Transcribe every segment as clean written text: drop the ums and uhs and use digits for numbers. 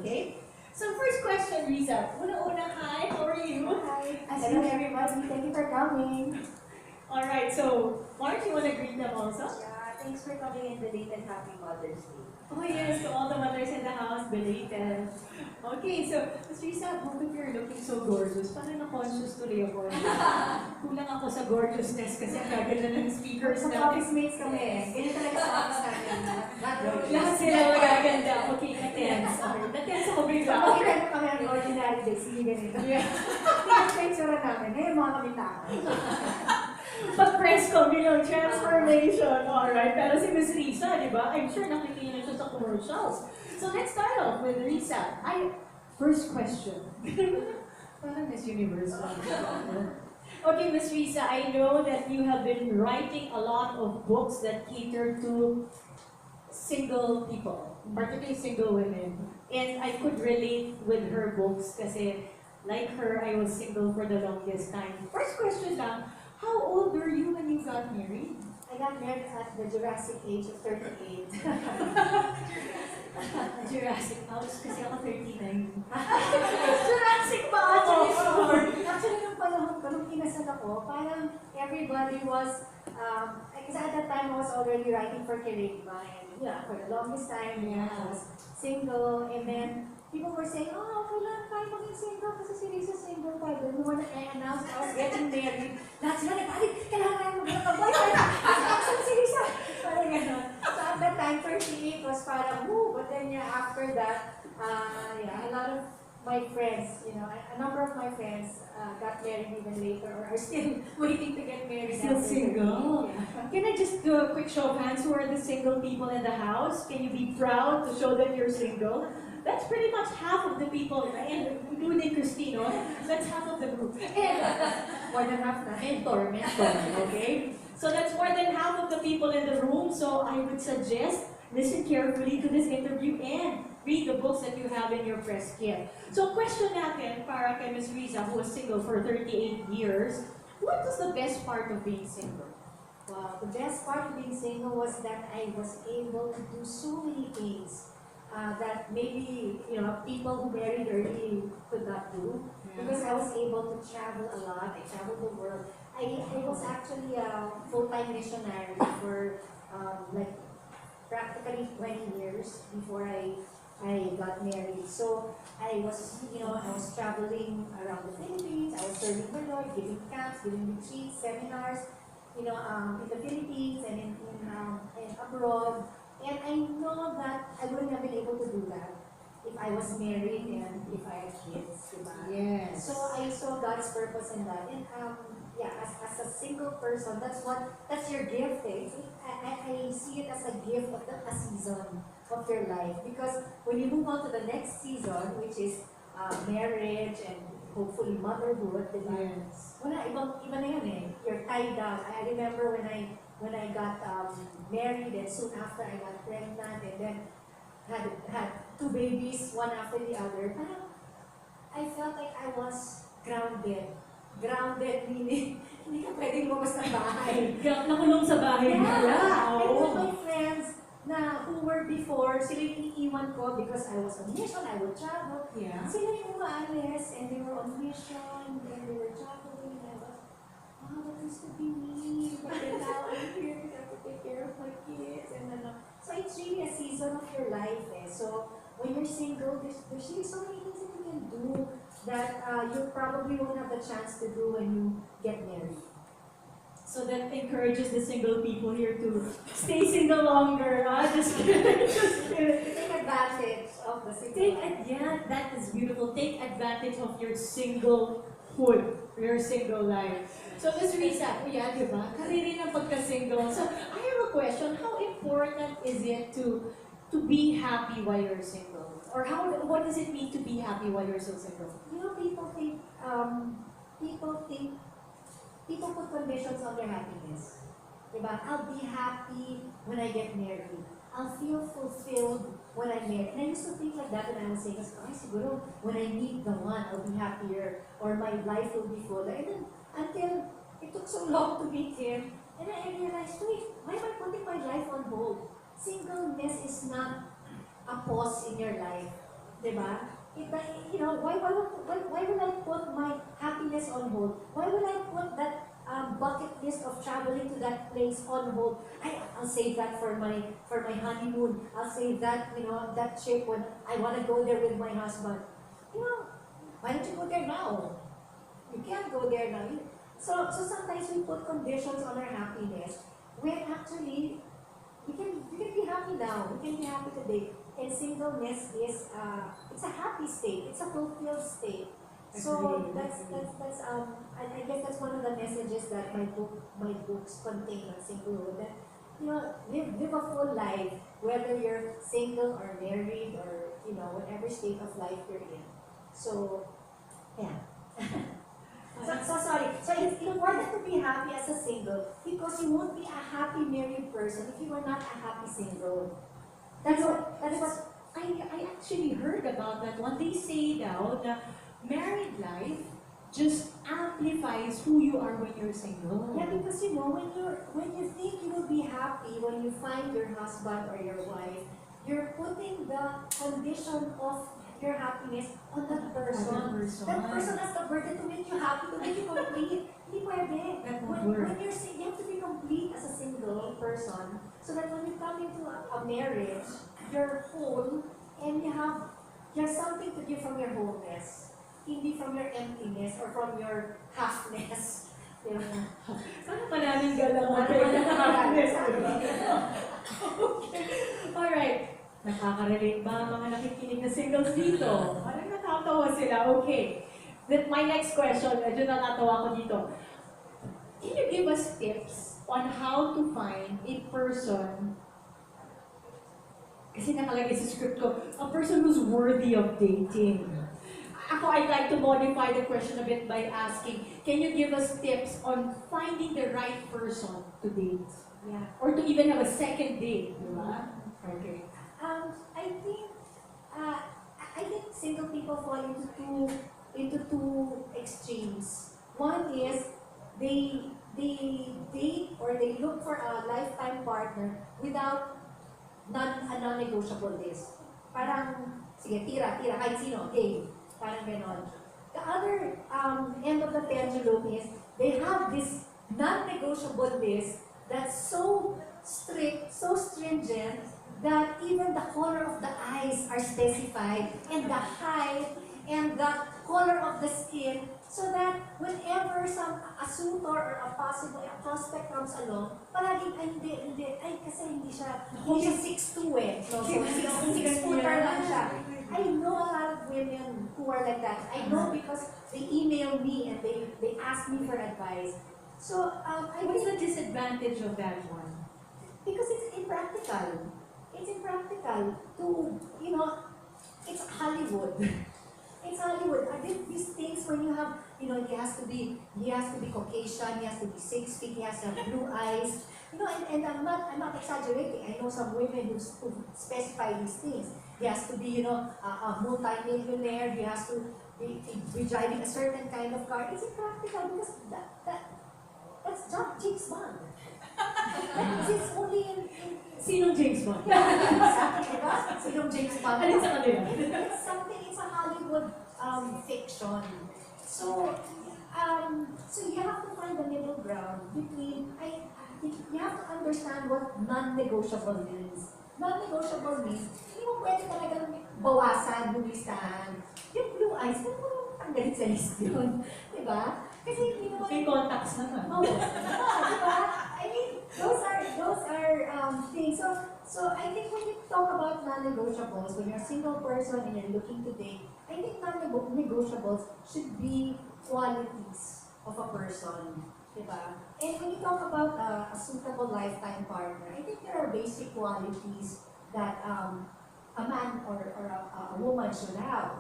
okay? So first question, Riza. Una-una, hi, how are you? Hi. Hello everybody. Thank you for coming. Alright, so Mark, you want to greet them also? Yeah, thanks for coming in the late and happy Mother's Day. Oh yes, to all the mothers in the house, belated. Okay, so Ms. Risa, both of you are looking so gorgeous. Parang na-conscious tuloy ako. Kulang ako sa gorgeousness kasi ang gaganda ng speakers Sa natin. office mates kami. Ganyan talaga sa office natin. Lahat sila magaganda. Okay, na-tense. Okay, na-tense ako bigla. Makita nyo kami ang ordinary days. Hindi ganito. Yeah. Tingnan sa itsura namin. Ngayon mga kami tao. Pag-press ko, transformation. Alright, pero si Miss Risa, di ba? I'm sure nakikita na siya sa commercials. So let's start off with Risa. First question. Parang Miss Universe. Okay, Miss Risa, I know that you have been writing a lot of books that cater to single people, particularly single women. And I could relate with her books kasi like her, I was single for the longest time. First question lang, how old were you when you got married? I got married at the Jurassic age of 38. Jurassic House, kasi ako 39. Jurassic pa ako! Actually, Actually, nung panahon ko, nung kinasal ako, parang everybody was, kasi at that time I was already writing for Kerigma, and yeah, for the longest time, Yeah. I was single, and then people were saying, oh, okay lang tayo maging single kasi si Risa single pa. Then when I announced I was getting married, lahat sila nagpalit, kailangan tayo maghanap ng boyfriend. Kasi si Risa. Parang gano'n. So at that time, 38 was parang, woo, but then yeah, after that, yeah, a lot of my friends, a number of my friends got married even later or are still waiting to get married. Still after single? 38. Yeah. Can I just do a quick show of hands? Who are the single people in the house? Can you be proud to show that you're single? That's pretty much half of the people, and including Christino. That's half of the group. And More than half na. mentor, okay? So that's more than half of the people in the room. So I would suggest listen carefully to this interview and read the books that you have in your press kit. So question natin para kay Ms. Riza, who was single for 38 years, what was the best part of being single? Wow, the best part of being single was that I was able to do so many things that maybe people who married early could not do. Because I was able to travel a lot. I traveled the world. I was actually a full-time missionary for like practically 20 years before I got married. So I was traveling around the Philippines. I was serving the Lord, giving camps, giving retreats, seminars, in the Philippines and in abroad. And I know that I wouldn't have been able to do that if I was married and if I had kids, diba? Yes. So I saw God's purpose in that. And yeah, as a single person, that's your gift. Eh. I see it as a gift of a season of your life. Because when you move on to the next season, which is marriage and hopefully motherhood, diba? Yes. Wala, iba na yun eh. You're tied down. I remember when I got married and soon after I got pregnant and then had two babies, one after the other. Parang I felt like I was grounded. Grounded meaning, hindi ka pwedeng lumabas ng bahay. Nakulong sa bahay nila. And all Oh. my friends na who were before, sila yung iniiwan ko because I was on mission, I would travel. Yeah. Sila yung umaalis and they were on mission and they were traveling. And I was, oh, that used to be me. But then now I'm here to have to take care of my kids. And so it's really a season of your life. Eh. So when you're single, there's really so many things that you can do that you probably won't have the chance to do when you get married. So that encourages the single people here to stay single longer. Just kidding. Just kidding. Take advantage of the single life. Yeah, that is beautiful. Take advantage of your singlehood, your single life. So, Ms. Risa, yeah, di ba? Kariri ng pagka-single. So, I have a question. How important is it to be happy while you're single? Or what does it mean to be happy while you're so single? People put conditions on their happiness. Diba? I'll be happy when I get married. I'll feel fulfilled when I'm married. And I used to think like that when I was saying, siguro, when I meet the one, I'll be happier, or my life will be fuller. And then, until it took so long to meet him, and then I realized, wait, why am I putting my life on hold? Singleness is not a pause in your life. Diba? Why will I put my happiness on hold? Why will I put that bucket list of traveling to that place on hold? I'll save that for my honeymoon. I'll save that, that trip when I want to go there with my husband. You know, why don't you go there now? You can't go there now. So sometimes we put conditions on our happiness when actually we can be happy now. We can be happy today. And singleness is it's a happy state. It's a fulfilled state. So Agree, that's agree. that's I guess that's one of the messages that my books contain on singlehood. That live a full life, whether you're single or married or whatever state of life you're in. So yeah. So sorry. So it's important to be happy as a single because you won't be a happy married person if you are not a happy single. That's what I actually heard about that one. They say now that married life just amplifies who you are when you're single. yeah, because when you think you will be happy when you find your husband or your wife, you're putting the condition of your happiness on that person. Other person. That person has the burden to make you happy, to make you complete. Hindi pwede. That won't When work. you have to be complete as a single person, so that when you come into a marriage, you're whole and you have something to give from your wholeness, hindi from your emptiness or from your halfness. Diba? Sana panananggal lang ang Parang pera. manananggal. Okay. Alright. Nakaka-relate ba ang mga nakikinig na singles dito? Parang natatawa sila. Okay. Then my next question, medyo natatawa ko dito. Can you give us tips on how to find a person, kasi nakalagay sa script ko, a person who's worthy of dating? Ako, I'd like to modify the question a bit by asking, can you give us tips on finding the right person to date? Yeah. Or to even have a second date, di ba? Okay. I think single people fall into two extremes. One is they date or they look for a lifetime partner without a non-negotiable list. Parang, sige, tira, kahit sino, game. Parang ganon. The other end of the pendulum is they have this non-negotiable list that's so strict, so stringent, that even the color of the eyes are specified, and the height, and the color of the skin, so that whenever a suitor or a prospect comes along, palaging, kasi hindi siya 6'2" eh. No, so, 6-footer lang siya. I know a lot of women who are like that. I know because they email me and they ask me for advice. So, What's the disadvantage of that one? because it's impractical. It's impractical to, it's Hollywood. It's Hollywood. These things when you have, he has to be Caucasian, he has to be 6 feet, he has to have blue eyes. And I'm not exaggerating. I know some women who specify these things. He has to be, a multi-millionaire, he has to be driving a certain kind of car. It's impractical because that's not James Bond. That is only in Sinong James Bond? diba? Sinong James Bond? Alin sa kanila? It's a Hollywood fiction. So you have to find the middle ground between, you have to understand what non-negotiable means. Non-negotiable means, hindi mo pwede talaga bawasan yung listahan. Yung blue eyes, hindi mo tanggalin sa list yun. Diba? Kasi hindi mo May contacts naman. oh, diba? I mean, those are things. So I think when you talk about non-negotiables, when you're a single person and you're looking to date, I think non-negotiables should be qualities of a person. Diba? And when you talk about a suitable lifetime partner, I think there are basic qualities that a man or a woman should have.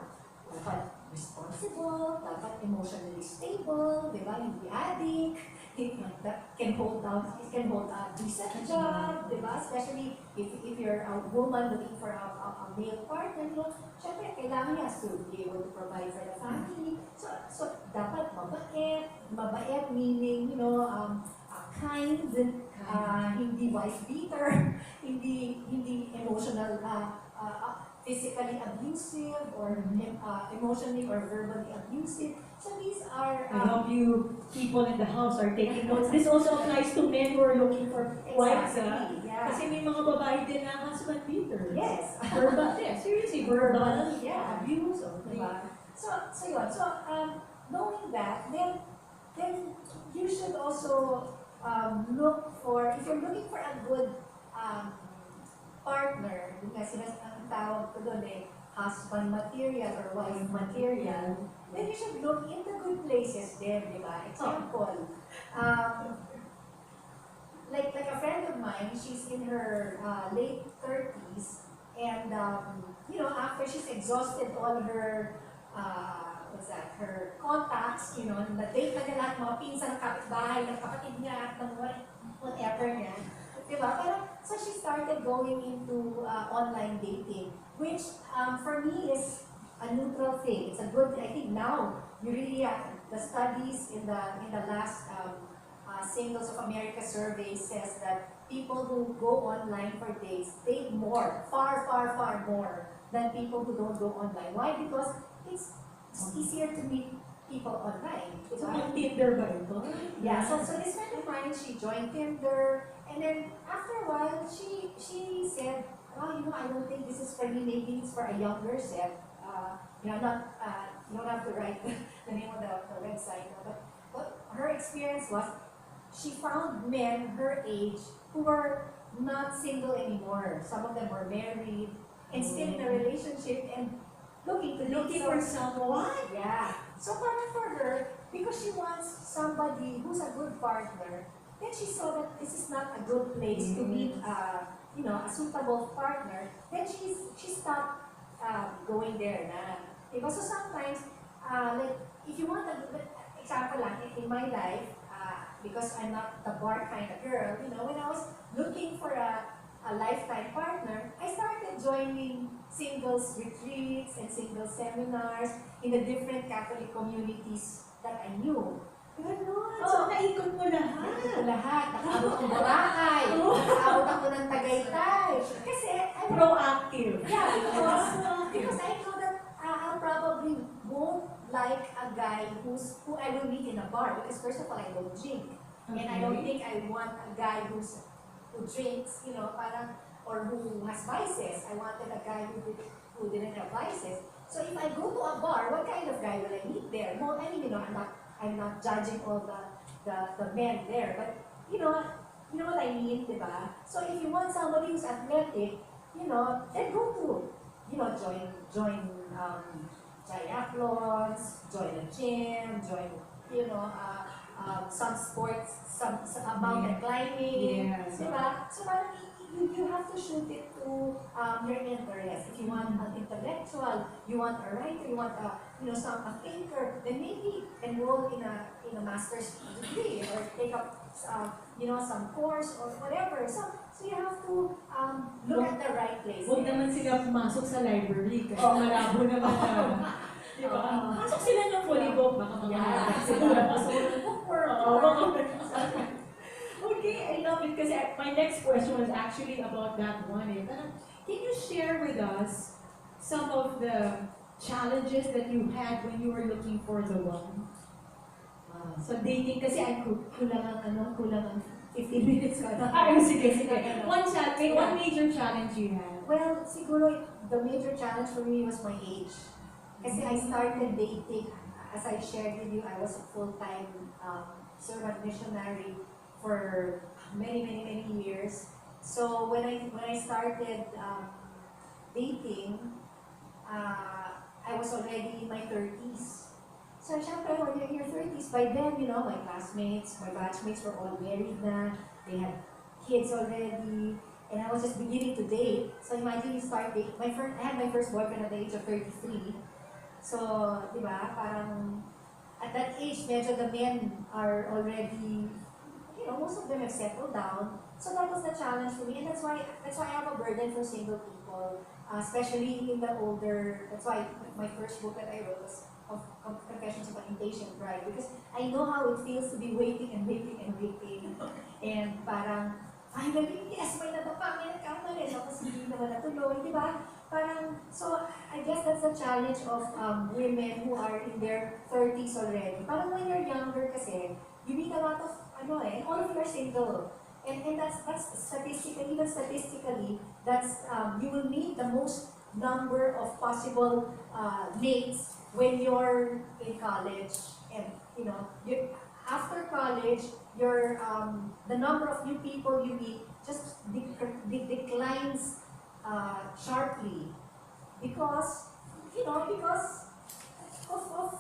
Dapat responsible, dapat emotionally stable, diba? Hindi addict, that can hold a decent job, diba? Especially if you're a woman looking for a male partner, syempre, kailangan niya to be able to provide for the family. So dapat mabait meaning, kind, hindi wife beater, hindi emotional, physically abusive or emotionally or verbally abusive. So these are I hope you people in the house are taking notes. This also applies to men who are looking for wives, exactly, yeah. Kasi may mga babae din na husband beaters. Yes. Verbal, yeah, seriously, verbal Yeah. abuse or Diba? So yun. So knowing that, then you should also look for, if you're looking for a good partner, yung nga ang tawag ko doon husband material or wife material, then you should look in the good places there, di ba? Example, like a friend of mine, she's in her late 30s, and after she's exhausted all her her contacts, na-date na niya lahat mga pinsan ng kapitbahay, ng kapatid niya, ng whatever niya. Diba? Pero, so she started going into online dating, which for me is a neutral thing. It's a good, I think now, you really, the studies in the last Singles of America survey says that people who go online for dates date more, far, far, far more than people who don't go online. Why? Because it's easier to meet people online. So, ang Tinder ba ito? Yeah, so this friend of mine, she joined Tinder, and then after a while, she said, oh, I don't think this is for me, maybe it's for a younger set. Not, you don't have to write the name of the website, but her experience was, she found men her age who were not single anymore. Some of them were married, and still in a relationship, and looking for someone. Yeah. So for her, because she wants somebody who's a good partner, then she saw that this is not a good place to meet a suitable partner. Then she stopped going there na. Because so sometimes, like, if you want example lang, in my life, because I'm not the bar kind of girl, when I was looking for a lifetime partner, I started joining singles retreats and singles seminars in the different Catholic communities that I knew. Ganon. So, naikot mo lahat. Naikot ko lahat. Nakaabot ng Boracay. Nakaabot ako ng Tagaytay. Kasi, proactive. Yeah, because I know that I probably won't like a guy who I will meet in a bar. Because first of all, I don't drink. And I don't think I want a guy who drinks, parang, or who has vices. I wanted a guy who didn't have vices. So if I go to a bar, what kind of guy will I meet there? Well, I mean, I'm not judging all the men there, but you know what I mean, diba? So if you want somebody who's athletic, then go to, join triathlons, join a gym, join, some sports, some mountain climbing, Yes. diba? So you have to shoot it to your interest. If you want an intellectual, you want a writer, you want a thinker, then maybe enroll in a master's degree or take up some course or whatever. So you have to look at the right place. Huwag naman sila pumasok sa library kasi malabo naman na. Diba? Pasok sila ng fully book, baka makaharap sila. So bookworm. Okay, I love it kasi my next question was actually about that one. Can you share with us some of the challenges that you had when you were looking for the one? So dating kasi ay kulang ang 15 minutes ka na. Ay, sige. One major challenge you had. Well, siguro the major challenge for me was my age. Kasi I started dating, as I shared with you, I was a full-time servant missionary for many years. So when I started dating, I was already in my 30s. So syempre, when you're in your 30s, by then, my classmates, my batchmates were all married na, they had kids already, and I was just beginning to date. So imagine you start dating. I had my first boyfriend at the age of 33. So, di ba, parang at that age, medyo the men are already, most of them have settled down. So that was the challenge for me, and that's why I have a burden for single people, especially in the older. That's why my first book that I wrote was Confessions of an Impatient Bride, because I know how it feels to be waiting, and parang finally, yes, may nadapa, may nagkamali, tapos hindi naman natuloy, di ba? parang, so I guess that's the challenge of women who are in their 30s already. Parang when you're younger kasi, you meet a lot of, all of you are single. And that's statistically, even statistically, that's, you will meet the most number of possible mates when you're in college. And, after college, the number of new people you meet just declines sharply because because of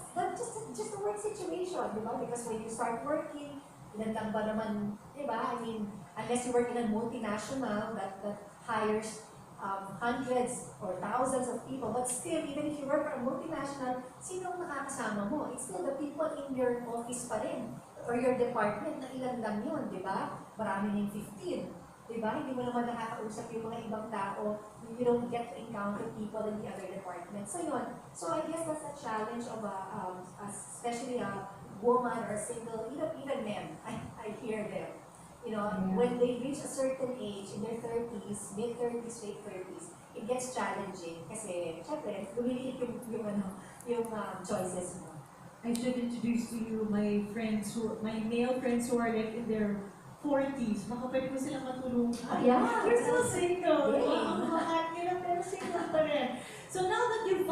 just the work situation, di ba? Because when you start working, ilan lang ba naman, di ba? I mean, unless you work in a multinational that hires hundreds or thousands of people, but still, even if you work for a multinational, sino ang nakakasama mo? It's still the people in your office pa rin, or your department na ilan lang yun, di ba? Marami ng 15. Diba? Hindi mo naman nakakausap yung mga ibang tao. You don't get to encounter people in the other department. So yun. So I guess that's a challenge of especially a woman or single, even men. I hear them. When they reach a certain age, in their 30s, mid-30s, late 30s, it gets challenging. Kasi, syempre, lumiliit yung choices mo. I should introduce to you my male friends who are like in their 40s. Baka pwede ko silang matulungan. Yeah. You're still single. Yeah. Ang mahal nila pero single pa rin. So now that you've